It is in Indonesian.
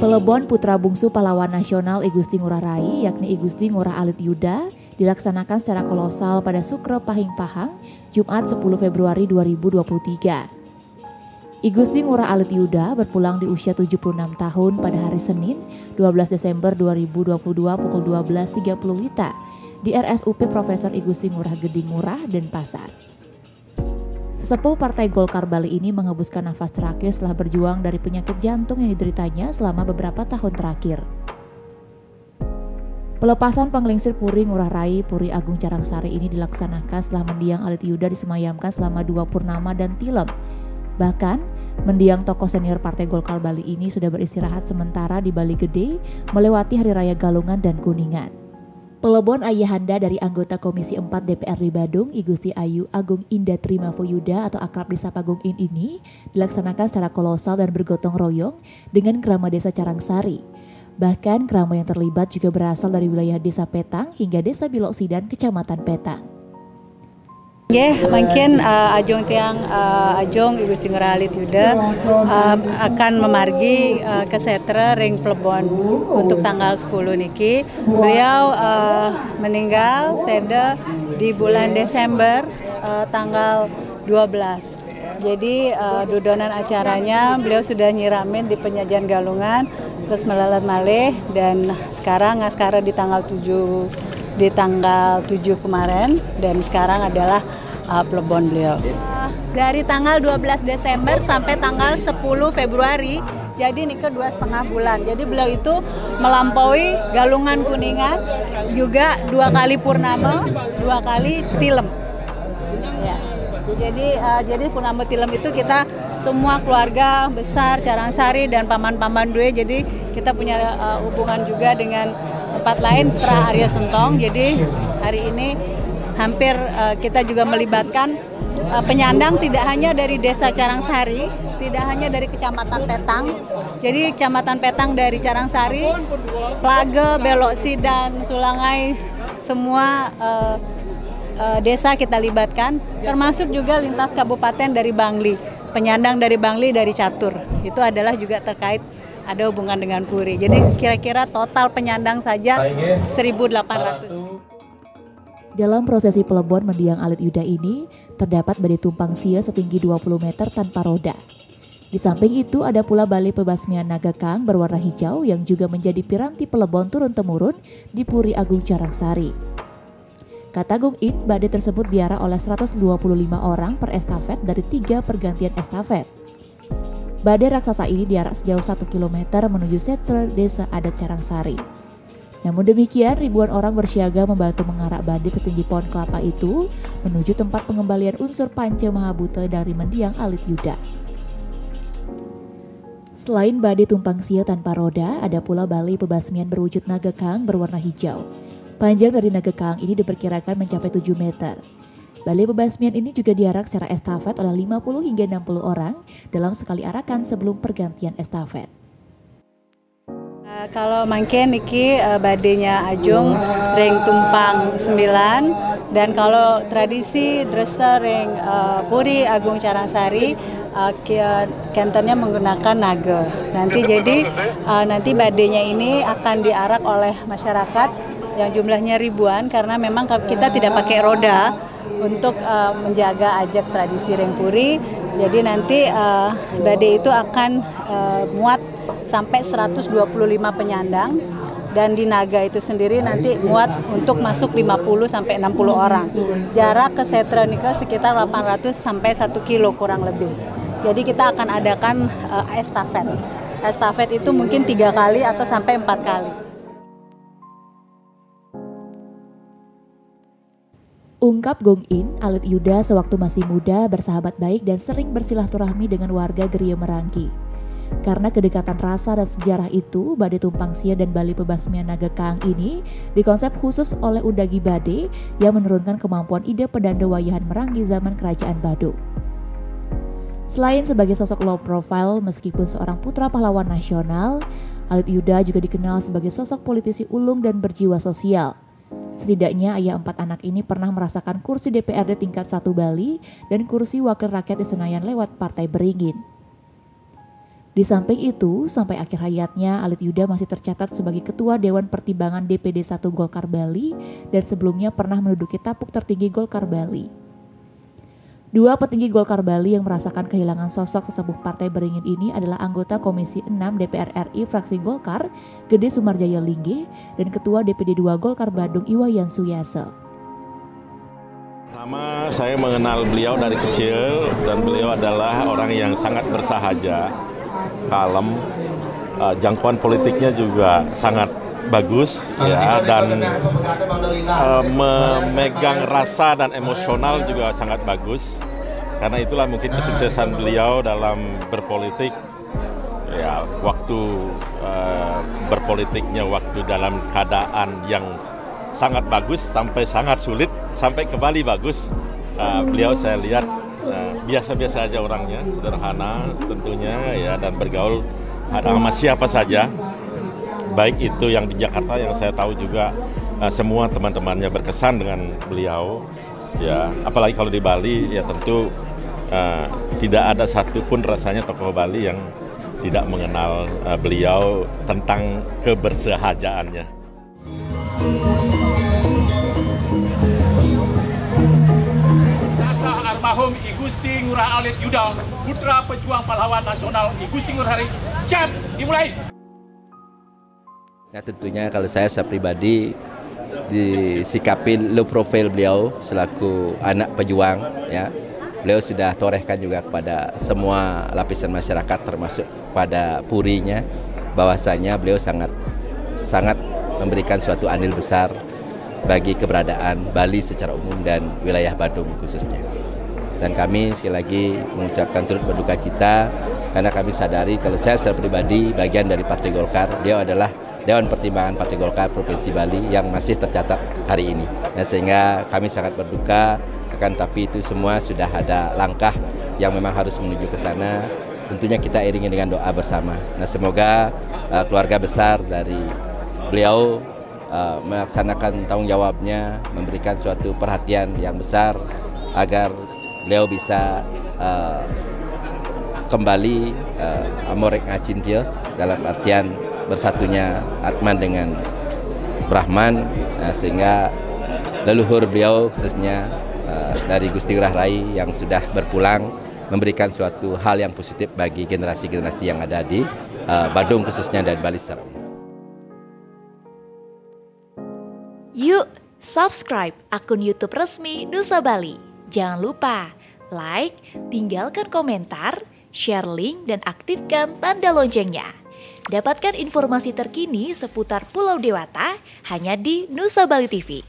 Pelebon putra bungsu pahlawan nasional I Gusti Ngurah Rai yakni I Gusti Ngurah Alit Yuda dilaksanakan secara kolosal pada Sukre Pahing Pahang, Jumat 10 Februari 2023. I Gusti Ngurah Alit Yuda berpulang di usia 76 tahun pada hari Senin 12 Desember 2022 pukul 12.30 WITA di RSUP Profesor I Gusti Ngurah Gede Ngurah, Denpasar. Sesepuh Partai Golkar Bali ini menghembuskan nafas terakhir setelah berjuang dari penyakit jantung yang dideritanya selama beberapa tahun terakhir. Pelepasan Penglingsir Puri Ngurah Rai Puri Agung Carangsari ini dilaksanakan setelah mendiang Alit Yuda disemayamkan selama 2 purnama dan tilem. Bahkan, mendiang tokoh senior Partai Golkar Bali ini sudah beristirahat sementara di Bali Gede melewati Hari Raya Galungan dan Kuningan. Pelebon ayahanda dari anggota Komisi 4 DPRD Badung, I Gusti Ayu Agung Indah Trimavo Yuda atau akrab disapa Gung In ini dilaksanakan secara kolosal dan bergotong royong dengan Krama Desa Carangsari. Bahkan krama yang terlibat juga berasal dari wilayah Desa Petang hingga Desa Bilok Sidan, Kecamatan Petang. Mungkin Ajong Tiang Ajong Ibu Ngurah Alit Yuda akan memargi ke Setre Ring Plebon untuk tanggal 10 niki. Beliau meninggal seda di bulan Desember tanggal 12. Jadi dudonan acaranya beliau sudah nyiramin di penyajian Galungan, terus melelat malih, dan sekarang ngaskara di tanggal 7 kemarin, dan sekarang adalah plebon beliau. Dari tanggal 12 Desember sampai tanggal 10 Februari, jadi ini ke 2,5 bulan. Jadi beliau itu melampaui Galungan Kuningan, juga 2 kali purnama, 2 kali tilem. Ya. Jadi purnama tilem itu kita semua keluarga besar Carangsari dan paman-paman Due, jadi kita punya hubungan juga dengan tempat lain Pra Arya Sentong. Jadi hari ini hampir kita juga melibatkan penyandang tidak hanya dari Desa Carangsari, tidak hanya dari Kecamatan Petang. Jadi Kecamatan Petang dari Carangsari, Plage, Belok Sidan, Sulangai, semua desa kita libatkan, termasuk juga lintas kabupaten dari Bangli, penyandang dari Bangli, dari Catur. Itu adalah juga terkait ada hubungan dengan Puri. Jadi kira-kira total penyandang saja 1.800. Dalam prosesi pelebon mendiang Alit Yuda ini, terdapat badai tumpang sia setinggi 20 meter tanpa roda. Di samping itu ada pula balai pebasmian naga kang berwarna hijau yang juga menjadi piranti pelebon turun-temurun di Puri Agung Carangsari. Kata Gung In, badai tersebut diarak oleh 125 orang per estafet dari 3 pergantian estafet. Badai raksasa ini diarak sejauh 1 km menuju Setre Desa Adat Carangsari. Namun demikian, ribuan orang bersiaga membantu mengarak badai setinggi pohon kelapa itu menuju tempat pengembalian unsur Panca Mahabute dari mendiang Alit Yuda. Selain badai tumpang sia tanpa roda, ada pula balai pebasmian berwujud naga kang berwarna hijau. Panjang dari naga kang ini diperkirakan mencapai 7 meter. Balai pebasmian ini juga diarak secara estafet oleh 50 hingga 60 orang dalam sekali arakan sebelum pergantian estafet. Kalau mangke niki badainya Ajung ring tumpang 9, dan kalau tradisi dresta ring Puri Agung Carangsari kenternya menggunakan naga. Nanti badainya ini akan diarak oleh masyarakat yang jumlahnya ribuan, karena memang kita tidak pakai roda untuk menjaga ajak tradisi ring Puri. Jadi nanti badai itu akan muat sampai 125 penyandang, dan di naga itu sendiri nanti muat untuk masuk 50 sampai 60 orang. Jarak ke Setre Nika sekitar 800 sampai 1 kilo kurang lebih. Jadi kita akan adakan estafet. Estafet itu mungkin 3 kali atau sampai 4 kali. Ungkap Gung In, Alit Yuda sewaktu masih muda bersahabat baik dan sering bersilaturahmi dengan warga Geria Merangki. Karena kedekatan rasa dan sejarah itu, badai tumpang sia dan balai pebasmian naga kang ini dikonsep khusus oleh Undagi Bade yang menurunkan kemampuan ide pedanda wayahan Merangki zaman Kerajaan Badung. Selain sebagai sosok low profile meskipun seorang putra pahlawan nasional, Alit Yuda juga dikenal sebagai sosok politisi ulung dan berjiwa sosial. Setidaknya ayah 4 anak ini pernah merasakan kursi DPRD tingkat 1 Bali dan kursi wakil rakyat di Senayan lewat Partai Beringin. Di samping itu, sampai akhir hayatnya Alit Yuda masih tercatat sebagai Ketua Dewan Pertimbangan DPD 1 Golkar Bali dan sebelumnya pernah menduduki tapuk tertinggi Golkar Bali. Dua petinggi Golkar Bali yang merasakan kehilangan sosok sesepuh partai beringin ini adalah anggota Komisi 6 DPR RI fraksi Golkar, Gede Sumarjaya Lingge, dan Ketua DPD 2 Golkar Badung Iwayan Suyase. Pertama, saya mengenal beliau dari kecil dan beliau adalah orang yang sangat bersahaja, kalem, jangkauan politiknya juga sangat bagus ya, dan memegang rasa dan emosional juga sangat bagus. Karena itulah mungkin kesuksesan beliau dalam berpolitik ya, waktu berpolitiknya waktu dalam keadaan yang sangat bagus sampai sangat sulit, sampai ke Bali bagus. Beliau saya lihat biasa-biasa aja orangnya, sederhana tentunya ya, dan bergaul sama siapa saja. Baik itu yang di Jakarta, yang saya tahu juga semua teman-temannya berkesan dengan beliau. Ya, apalagi kalau di Bali ya tentu tidak ada satupun rasanya tokoh Bali yang tidak mengenal beliau tentang kebersahajaannya. Almarhum I Gusti Ngurah Alit Yuda, putra pejuang pahlawan nasional I Gusti Ngurah Alit, siap dimulai. Ya, tentunya kalau saya pribadi disikapi low profile beliau selaku anak pejuang ya. Beliau sudah torehkan juga kepada semua lapisan masyarakat termasuk pada purinya bahwasanya beliau sangat memberikan suatu andil besar bagi keberadaan Bali secara umum dan wilayah Badung khususnya. Dan kami sekali lagi mengucapkan turut berduka cita karena kami sadari kalau saya secara pribadi bagian dari Partai Golkar, beliau adalah Dewan Pertimbangan Partai Golkar Provinsi Bali yang masih tercatat hari ini. Nah, sehingga kami sangat berduka, akan tapi itu semua sudah ada langkah yang memang harus menuju ke sana. Tentunya kita iringi dengan doa bersama. Nah, semoga keluarga besar dari beliau melaksanakan tanggung jawabnya, memberikan suatu perhatian yang besar agar beliau bisa kembali amorek ngacintil dalam artian bersatunya Atman dengan Brahman, sehingga leluhur beliau khususnya dari Gusti Ngurah Rai yang sudah berpulang memberikan suatu hal yang positif bagi generasi-generasi yang ada di Badung khususnya dan Bali secara umum. Yuk, subscribe akun YouTube resmi Nusa Bali. Jangan lupa like, tinggalkan komentar, share link, dan aktifkan tanda loncengnya. Dapatkan informasi terkini seputar Pulau Dewata hanya di Nusa Bali TV.